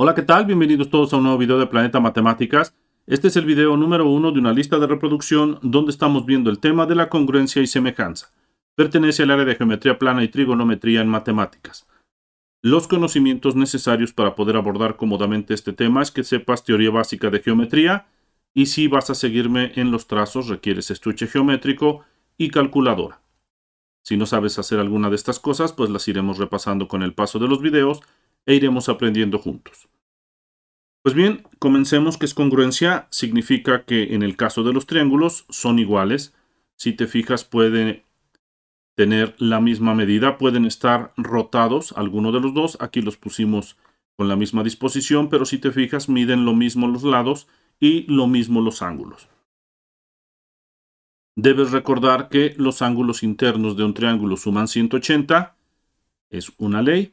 Hola, ¿qué tal? Bienvenidos todos a un nuevo video de Planeta Matemáticas. Este es el video número 1 de una lista de reproducción donde estamos viendo el tema de la congruencia y semejanza. Pertenece al área de geometría plana y trigonometría en matemáticas. Los conocimientos necesarios para poder abordar cómodamente este tema es que sepas teoría básica de geometría y si vas a seguirme en los trazos requieres estuche geométrico y calculadora. Si no sabes hacer alguna de estas cosas, pues las iremos repasando con el paso de los videos e iremos aprendiendo juntos. Pues bien, comencemos que es congruencia, significa que en el caso de los triángulos son iguales. Si te fijas, puede tener la misma medida, pueden estar rotados alguno de los dos. Aquí los pusimos con la misma disposición, pero si te fijas, miden lo mismo los lados y lo mismo los ángulos. Debes recordar que los ángulos internos de un triángulo suman 180, es una ley.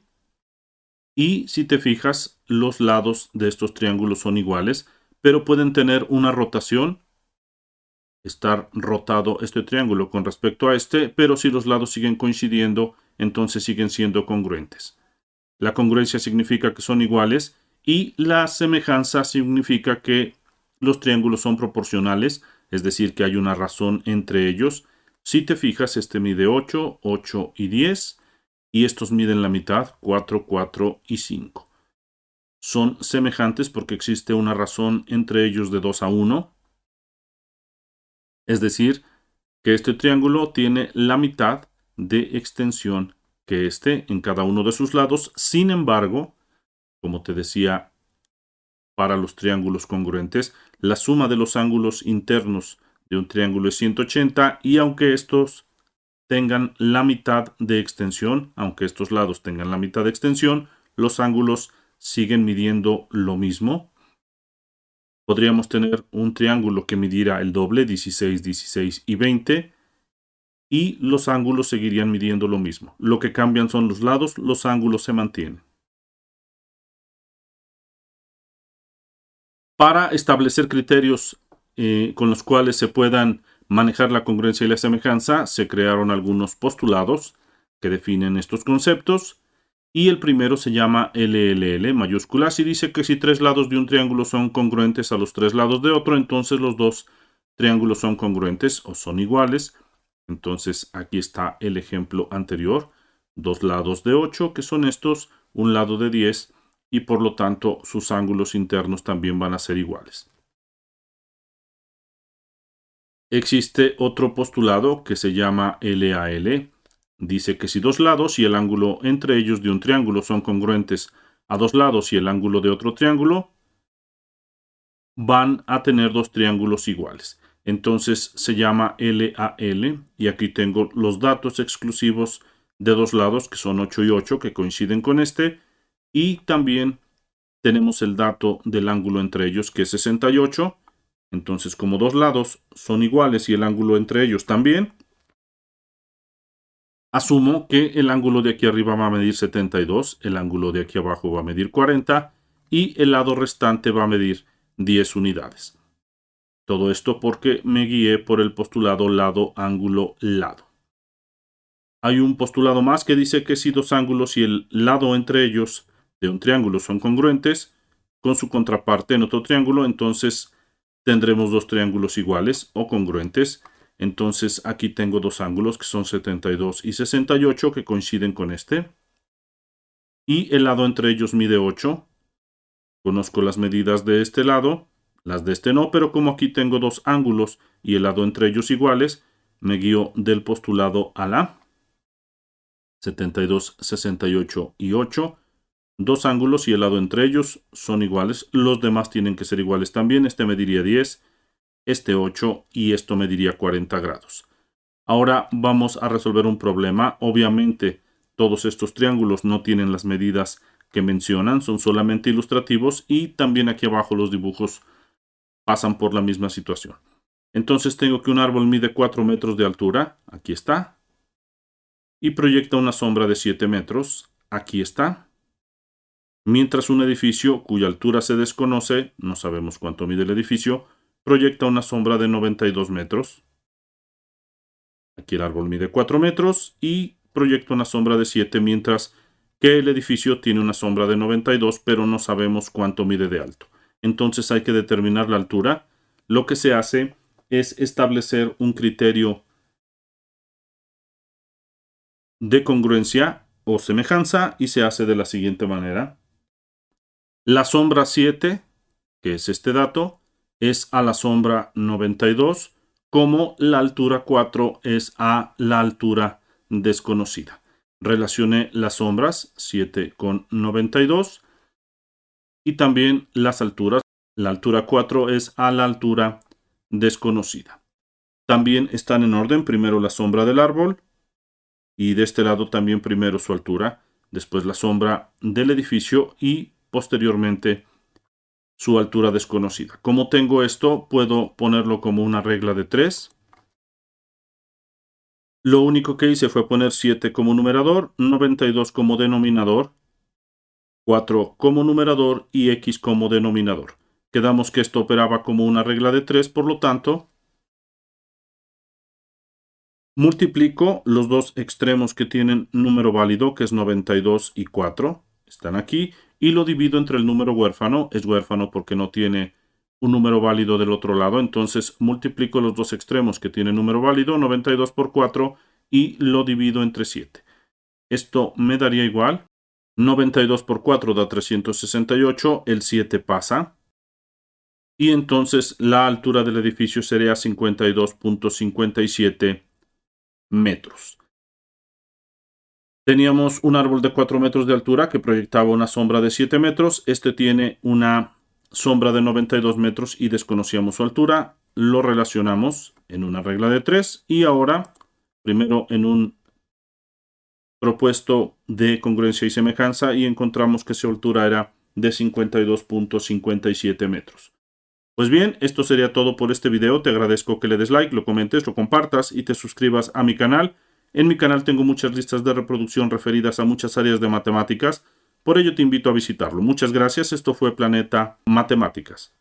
Y si te fijas, los lados de estos triángulos son iguales, pero pueden tener una rotación, estar rotado este triángulo con respecto a este, pero si los lados siguen coincidiendo, entonces siguen siendo congruentes. La congruencia significa que son iguales y la semejanza significa que los triángulos son proporcionales, es decir, que hay una razón entre ellos. Si te fijas, este mide 8, 8 y 10, y estos miden la mitad, 4, 4 y 5. Son semejantes porque existe una razón entre ellos de 2 a 1. Es decir, que este triángulo tiene la mitad de extensión que este en cada uno de sus lados. Sin embargo, como te decía, para los triángulos congruentes, la suma de los ángulos internos de un triángulo es 180 y aunque estos tengan la mitad de extensión, aunque estos lados tengan la mitad de extensión, los ángulos siguen midiendo lo mismo. Podríamos tener un triángulo que midiera el doble, 16, 16 y 20, y los ángulos seguirían midiendo lo mismo. Lo que cambian son los lados, los ángulos se mantienen. Para establecer criterios con los cuales se puedan manejar la congruencia y la semejanza, se crearon algunos postulados que definen estos conceptos. Y el primero se llama LLL mayúsculas y dice que si tres lados de un triángulo son congruentes a los tres lados de otro, entonces los dos triángulos son congruentes o son iguales. Entonces aquí está el ejemplo anterior. Dos lados de 8, que son estos, un lado de 10, y por lo tanto sus ángulos internos también van a ser iguales. Existe otro postulado que se llama LAL. Dice que si dos lados y el ángulo entre ellos de un triángulo son congruentes a dos lados y el ángulo de otro triángulo, van a tener dos triángulos iguales. Entonces se llama LAL y aquí tengo los datos exclusivos de dos lados que son 8 y 8 que coinciden con este, y también tenemos el dato del ángulo entre ellos que es 68. Entonces, como dos lados son iguales y el ángulo entre ellos también, asumo que el ángulo de aquí arriba va a medir 72, el ángulo de aquí abajo va a medir 40 y el lado restante va a medir 10 unidades. Todo esto porque me guié por el postulado lado, ángulo, lado. Hay un postulado más que dice que si dos ángulos y el lado entre ellos de un triángulo son congruentes con su contraparte en otro triángulo, entonces tendremos dos triángulos iguales o congruentes. Entonces aquí tengo dos ángulos que son 72 y 68 que coinciden con este. Y el lado entre ellos mide 8. Conozco las medidas de este lado, las de este no, pero como aquí tengo dos ángulos y el lado entre ellos iguales, me guío del postulado a la 72, 68 y 8. Dos ángulos y el lado entre ellos son iguales. Los demás tienen que ser iguales también. Este mediría 10, este 8 y esto mediría 40 grados. Ahora vamos a resolver un problema. Obviamente todos estos triángulos no tienen las medidas que mencionan, son solamente ilustrativos y también aquí abajo los dibujos pasan por la misma situación. Entonces tengo que un árbol mide 4 metros de altura, aquí está, y proyecta una sombra de 7 metros, aquí está. Mientras un edificio cuya altura se desconoce, no sabemos cuánto mide el edificio, proyecta una sombra de 92 metros. Aquí el árbol mide 4 metros y proyecta una sombra de 7 mientras que el edificio tiene una sombra de 92, pero no sabemos cuánto mide de alto. Entonces hay que determinar la altura. Lo que se hace es establecer un criterio de congruencia o semejanza y se hace de la siguiente manera. La sombra 7, que es este dato, es a la sombra 92, como la altura 4 es a la altura desconocida. Relacioné las sombras 7 con 92 y también las alturas. La altura 4 es a la altura desconocida. También están en orden, primero la sombra del árbol y de este lado también primero su altura, después la sombra del edificio y posteriormente su altura desconocida. Como tengo esto, puedo ponerlo como una regla de 3. Lo único que hice fue poner 7 como numerador, 92 como denominador, 4 como numerador y x como denominador. Quedamos que esto operaba como una regla de 3, por lo tanto, multiplico los dos extremos que tienen número válido, que es 92 y 4, están aquí, y lo divido entre el número huérfano, es huérfano porque no tiene un número válido del otro lado, entonces multiplico los dos extremos que tienen número válido, 92 por 4, y lo divido entre 7. Esto me daría igual, 92 por 4 da 368, el 7 pasa, y entonces la altura del edificio sería 52.57 metros. Teníamos un árbol de 4 metros de altura que proyectaba una sombra de 7 metros. Este tiene una sombra de 92 metros y desconocíamos su altura. Lo relacionamos en una regla de 3 y ahora, primero en un propuesto de congruencia y semejanza y encontramos que su altura era de 52.57 metros. Pues bien, esto sería todo por este video. Te agradezco que le des like, lo comentes, lo compartas y te suscribas a mi canal. En mi canal tengo muchas listas de reproducción referidas a muchas áreas de matemáticas, por ello te invito a visitarlo. Muchas gracias, esto fue Planeta Matemáticas.